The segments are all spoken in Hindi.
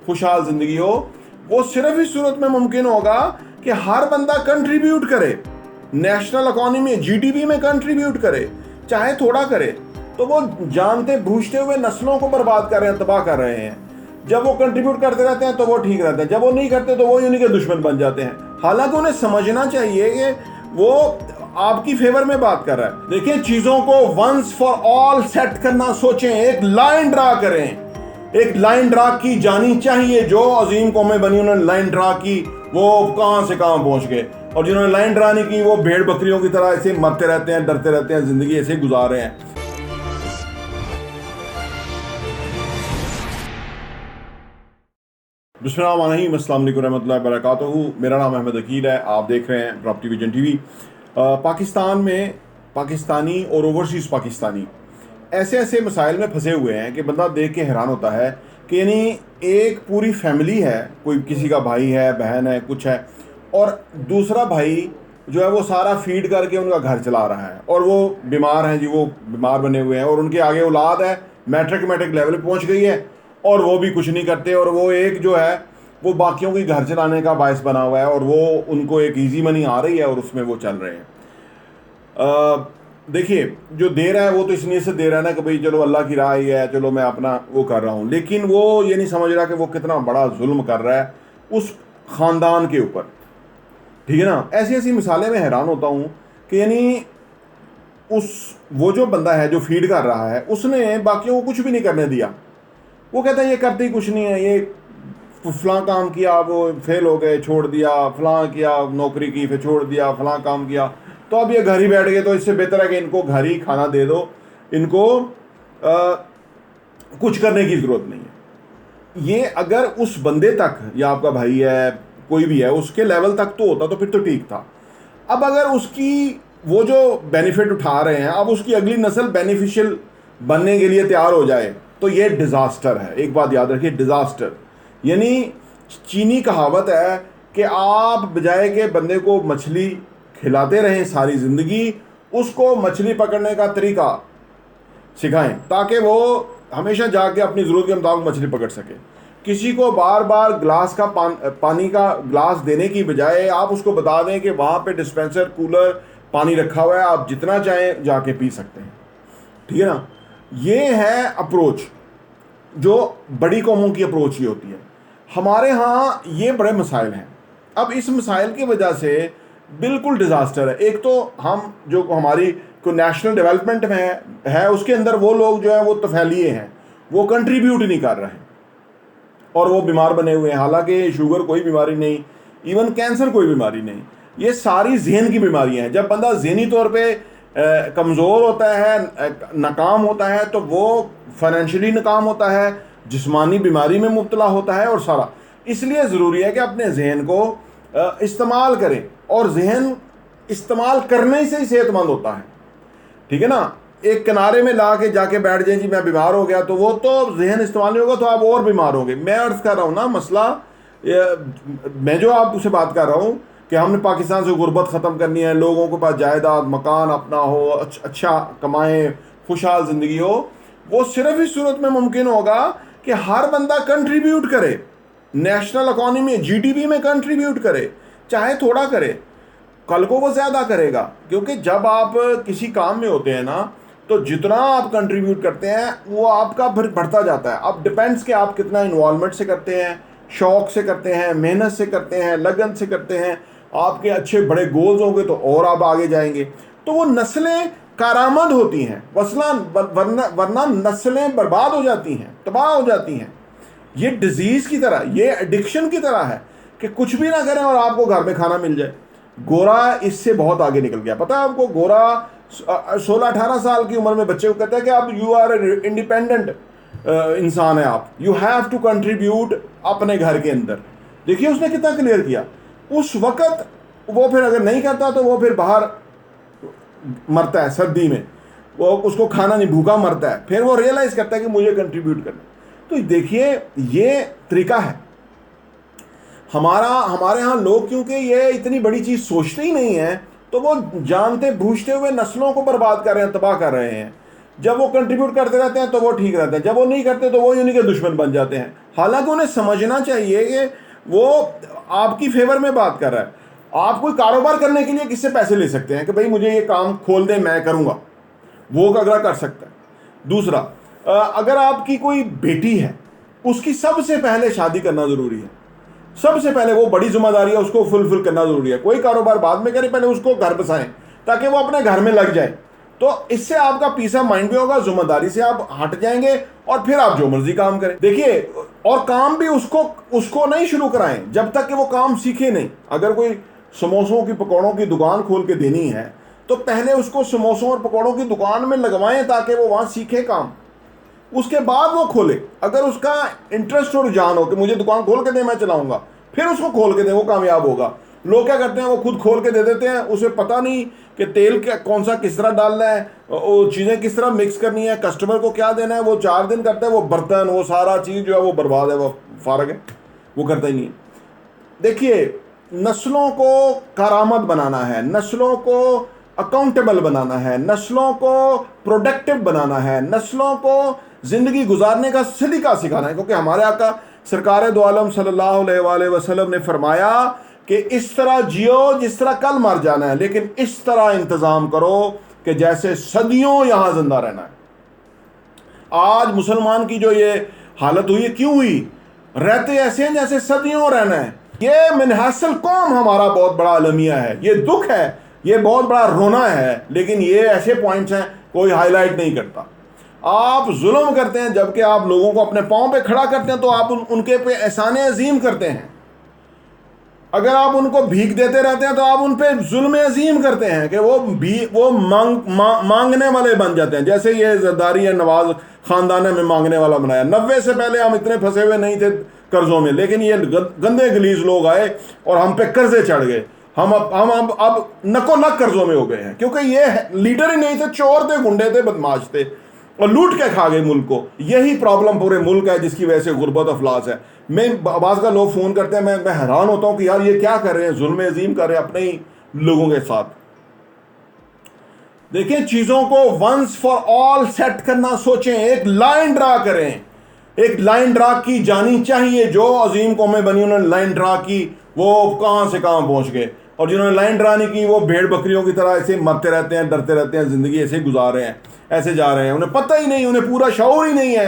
खुशहाल ज़िंदगी हो, वो सिर्फ इस सूरत में मुमकिन होगा कि हर बंदा कंट्रीब्यूट करे, नेशनल इकॉनमी जीडीपी में कंट्रीब्यूट करे, चाहे थोड़ा करे। तो वो जानते बूझते हुए नस्लों को बर्बाद कर रहे हैं, तबाह कर रहे हैं। जब वो कंट्रीब्यूट करते रहते हैं तो वो ठीक रहते हैं, जब वो नहीं करते तो वो उन्हीं के दुश्मन बन जाते हैं। हालांकि उन्हें समझना चाहिए कि वो आपकी फेवर में बात कर रहा है। देखिए, चीजों को वंस फॉर ऑल सेट करना सोचें, एक लाइन ड्रा करें। एक लाइन ड्रा की जानी चाहिए। जो अजीम कौमें बनी उन्होंने लाइन ड्रा की, वो कहां से कहां पहुंच गए, और जिन्होंने लाइन ड्रा नहीं की वो भेड़ बकरियों की तरह ऐसे मरते रहते हैं, डरते रहते हैं, जिंदगी ऐसे गुजार रहे हैं। बिस्मिल्लाहिर्रहमानिर्रहीम, अस्सलाम वालेकुम रहमतुल्लाहि व बरकातहू। मेरा नाम अहमद अकील है, आप देख रहे हैं प्रॉपर्टी विजन टीवी। पाकिस्तान में पाकिस्तानी और ओवरसीज़ पाकिस्तानी ऐसे ऐसे मसाइल में फंसे हुए हैं कि बंदा देख के हैरान होता है कि यानी एक पूरी फैमिली है, कोई किसी का भाई है, बहन है, कुछ है, और दूसरा भाई जो है वो सारा फीड करके उनका घर चला रहा है, और वो बीमार हैं जी, वो बीमार बने हुए हैं, और उनके आगे औलाद है मैट्रिक लेवल पे पहुंच गई है, और वो भी कुछ नहीं करते, और वो एक जो है वो बाकियों की घर चलाने का बायस बना हुआ है, और वो उनको एक इजी मनी आ रही है और उसमें वो चल रहे हैं। देखिए, जो दे रहा है वो तो इस नीयत से दे रहा है ना कि भाई चलो अल्लाह की राह ही है, चलो मैं अपना वो कर रहा हूँ, लेकिन वो ये नहीं समझ रहा कि वो कितना बड़ा जुल्म कर रहा है उस ख़ानदान के ऊपर। ठीक है ना। ऐसी ऐसी मिसालें मैं हैरान होता हूँ कि यानी वो जो बंदा है जो फीड कर रहा है, उसने बाकियों को कुछ भी नहीं करने दिया। वो कहता है ये करते ही कुछ नहीं है, ये फलां काम किया वो फेल हो गए, छोड़ दिया, फलां किया नौकरी की फिर छोड़ दिया, फलां काम किया, तो अब ये घर ही बैठ गए, तो इससे बेहतर है कि इनको घर ही खाना दे दो, इनको कुछ करने की ज़रूरत नहीं है। ये अगर उस बंदे तक, या आपका भाई है कोई भी है, उसके लेवल तक तो होता तो फिर तो ठीक था। अब अगर उसकी वो जो बेनिफिट उठा रहे हैं, अब उसकी अगली नस्ल बेनिफिशियल बनने के लिए तैयार हो जाए, तो ये डिज़ास्टर है। एक बात याद रखिए, डिज़ास्टर। यानी चीनी कहावत है कि आप बजाय के बंदे को मछली खिलाते रहें सारी ज़िंदगी, उसको मछली पकड़ने का तरीका सिखाएं ताकि वो हमेशा जाके अपनी ज़रूरत के मुताबिक मछली पकड़ सके। किसी को बार बार ग्लास का पानी का ग्लास देने की बजाय आप उसको बता दें कि वहाँ पे डिस्पेंसर, कूलर, पानी रखा हुआ है, आप जितना चाहें जाके पी सकते हैं। ठीक है ना। ये है अप्रोच, जो बड़ी कौमों की अप्रोच ही होती है। हमारे यहाँ ये बड़े मसाइल हैं। अब इस मसाइल की वजह से बिल्कुल डिज़ास्टर है। एक तो हम जो हमारी को नेशनल डेवलपमेंट में है उसके अंदर वो लोग जो है वो तफैलिए हैं, वो कंट्रीब्यूट नहीं कर रहे हैं, और वो बीमार बने हुए हैं। हालांकि शुगर कोई बीमारी नहीं, इवन कैंसर कोई बीमारी नहीं, ये सारी जहन की बीमारियां हैं। जब बंदा जहनी तौर पे कमज़ोर होता है, नाकाम होता है, तो वो फाइनेंशियली नाकाम होता है, जिस्मानी बीमारी में मुब्तला होता है, और सारा। इसलिए ज़रूरी है कि अपने जहन को इस्तेमाल करें, और जहन इस्तेमाल करने से ही सेहतमंद होता है। ठीक है ना। एक किनारे में ला के जाके बैठ जाए जी मैं बीमार हो गया, तो वो तो जहन इस्तेमाल नहीं होगा, तो आप और बीमार होंगे। मैं अर्ज़ कर रहा हूँ ना, मसला मैं जो आपसे बात कर रहा हूँ कि हमने पाकिस्तान से गुर्बत ख़त्म करनी है, लोगों के पास जायदाद, मकान अपना हो, अच्छा कमाएं, खुशहाल ज़िंदगी हो, वो सिर्फ इस सूरत में मुमकिन होगा कि हर बंदा कंट्रीब्यूट करे, नेशनल इकॉनमी जीडीपी में कंट्रीब्यूट करे, चाहे थोड़ा करे, कल को वो ज़्यादा करेगा। क्योंकि जब आप किसी काम में होते हैं ना, तो जितना आप कंट्रीब्यूट करते हैं वो आपका फिर बढ़ता जाता है। अब डिपेंड्स कि आप कितना इन्वॉल्वमेंट से करते हैं, शौक़ से करते हैं, मेहनत से करते हैं, लगन से करते हैं। आपके अच्छे बड़े गोल्स होंगे तो और आप आगे जाएंगे, तो वो नस्लें कारामद होती हैं, वरना नस्लें बर्बाद हो जाती हैं, तबाह हो जाती हैं। ये डिजीज़ की तरह, ये एडिक्शन की तरह है कि कुछ भी ना करें और आपको घर में खाना मिल जाए। गोरा इससे बहुत आगे निकल गया। पता है आपको, गोरा 16-18 साल की उम्र में बच्चे को कहता है कि आप यू आर इंडिपेंडेंट इंसान है, आप यू हैव टू कंट्रीब्यूट अपने घर के अंदर। देखिए उसने कितना क्लियर किया। उस वक़्त वो फिर अगर नहीं करता तो वो फिर बाहर मरता है, सर्दी में वो उसको खाना नहीं, भूखा मरता है। फिर वो रियलाइज़ करता है कि मुझे कंट्रीब्यूट करना। तो देखिए ये तरीका है हमारे यहाँ लोग, क्योंकि ये इतनी बड़ी चीज़ सोचते ही नहीं है, तो वो जानते बूझते हुए नस्लों को बर्बाद कर रहे हैं, तबाह कर रहे हैं। जब वो कंट्रीब्यूट करते रहते हैं तो वो ठीक रहते हैं, जब वो नहीं करते तो वो उन्हीं के दुश्मन बन जाते हैं। हालांकि उन्हें समझना चाहिए कि वो आपकी फेवर में बात कर रहा है। आप कोई कारोबार करने के लिए किससे पैसे ले सकते हैं कि भाई मुझे ये काम खोल दे, मैं करूँगा, वो अगला कर सकता है। दूसरा, अगर आपकी कोई बेटी है, उसकी सबसे पहले शादी करना ज़रूरी है। सबसे पहले वो बड़ी जिम्मेदारी है, उसको फुलफिल करना ज़रूरी है। कोई कारोबार बाद में करें, पहले उसको घर बसाएं ताकि वो अपने घर में लग जाए। तो इससे आपका पीस ऑफ माइंड भी होगा, जिम्मेदारी से आप हट जाएंगे और फिर आप जो मर्जी काम करें। देखिए, और काम भी उसको नहीं शुरू कराएं जब तक कि वो काम सीखे नहीं। अगर कोई समोसों की पकौड़ों की दुकान खोल के देनी है तो पहले उसको समोसों और पकौड़ों की दुकान में लगवाएं ताकि वो वहाँ सीखे काम, उसके बाद वो खोले। अगर उसका इंटरेस्ट और रुझान हो कि मुझे दुकान खोल के दे, मैं चलाऊंगा, फिर उसको खोल के दे, वो कामयाब होगा। लोग क्या करते हैं, वो खुद खोल के दे देते हैं, उसे पता नहीं कि तेल क्या कौन सा किस तरह डालना है, वो चीज़ें किस तरह मिक्स करनी है, कस्टमर को क्या देना है। वो 4 दिन करता है, वो बर्तन, वो सारा चीज़ जो है वो बर्बाद है, वो फारग है, वो करता ही नहीं। देखिए, नस्लों को करामत बनाना है, नस्लों को अकाउंटेबल बनाना है, नस्लों को प्रोडक्टिव बनाना है, नस्लों को ज़िंदगी गुजारने का सलीका सिखाना है। क्योंकि हमारे आका सरकार दो आलम सल्लल्लाहु अलैहि वसल्लम ने फरमाया कि इस तरह जियो जिस तरह कल मर जाना है, लेकिन इस तरह इंतज़ाम करो कि जैसे सदियों यहाँ जिंदा रहना है। आज मुसलमान की जो ये हालत हुई है, क्यों हुई? रहते ऐसे हैं जैसे सदियों रहना है। ये मिनहासल कौम हमारा बहुत बड़ा अलमिया है, ये दुख है, ये बहुत बड़ा रोना है। लेकिन ये ऐसे पॉइंट्स हैं कोई हाईलाइट नहीं करता। आप जुल्म करते हैं, जबकि आप लोगों को अपने पाँव पे खड़ा करते हैं तो आप उनके पे एहसान अजीम करते हैं। अगर आप उनको भीख देते रहते हैं तो आप उन पे जुल्म अजीम करते हैं कि वो मांगने वाले बन जाते हैं। जैसे ये जरदारी है, नवाज खानदान में मांगने वाला बनाया। 90 से पहले हम इतने फंसे हुए नहीं थे कर्जों में, लेकिन ये गंदे गलीज लोग आए और हम पे कर्जे चढ़ गए। हम अब नको नक कर्जों में हो गए हैं, क्योंकि ये लीडर ही नहीं थे, चोर थे, गुंडे थे, बदमाश थे और लूट के खा गए मुल्क को। यही प्रॉब्लम पूरे मुल्क है, जिसकी वजह से गुर्बत अफलास है। मैं बाज़ का लोग फ़ोन करते हैं, मैं हैरान होता हूँ कि यार ये क्या कर रहे हैं, जुल्म अजीम कर रहे हैं अपने ही लोगों के साथ। देखिए, चीज़ों को वंस फॉर ऑल सेट करना सोचें, एक लाइन ड्रा करें। एक लाइन ड्रा की जानी चाहिए। जो अजीम कौमें बनी उन्होंने लाइन ड्रा की, वो कहाँ से कहाँ पहुँच गए। और जिन्होंने लाइन ड्रा नहीं की, वो भेड़ बकरियों की तरह ऐसे मरते रहते हैं, डरते रहते हैं, ज़िंदगी ऐसे गुजार रहे हैं, ऐसे जा रहे हैं। उन्हें पता ही नहीं, उन्हें पूरा शऊर ही नहीं है,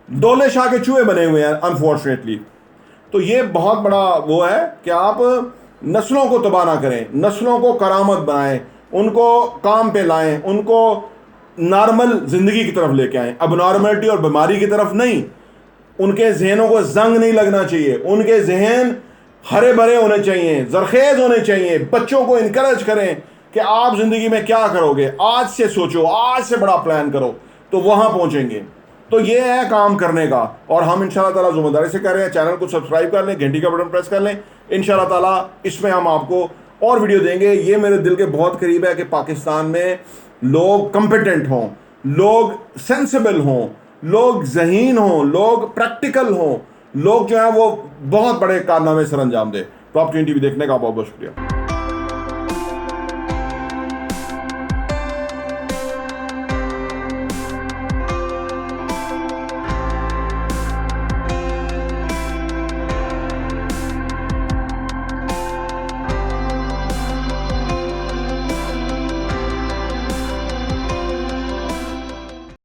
डोले शाह के चूहे बने हुए हैं अनफॉर्चुनेटली। तो ये बहुत बड़ा वो है कि आप नस्लों को तबाह ना करें, नस्लों को करामत बनाएं, उनको काम पे लाएं, उनको नॉर्मल ज़िंदगी की तरफ लेके आएं, अब नॉर्मलिटी और बीमारी की तरफ नहीं। उनके जहनों को जंग नहीं लगना चाहिए, उनके जहन हरे भरे होने चाहिए, जरखेज होने चाहिए। बच्चों को इनकरेज करें कि आप ज़िंदगी में क्या करोगे, आज से सोचो, आज से बड़ा प्लान करो, तो वहाँ पहुँचेंगे। तो ये है काम करने का, और हम इंशाल्लाह ताला ज़िम्मेदारी से कर रहे हैं। चैनल को सब्सक्राइब कर लें, घंटी का बटन प्रेस कर लें। इंशाल्लाह ताला इसमें हम आपको और वीडियो देंगे। ये मेरे दिल के बहुत करीब है कि पाकिस्तान में लोग कॉम्पिटेंट हों, लोग सेंसिबल हों, लोग ज़हीन हों, लोग प्रैक्टिकल हों, लोग जो है वो बहुत बड़े कारनामे सर अंजाम दें। टॉप 20 टीवी देखने का बहुत बहुत शुक्रिया।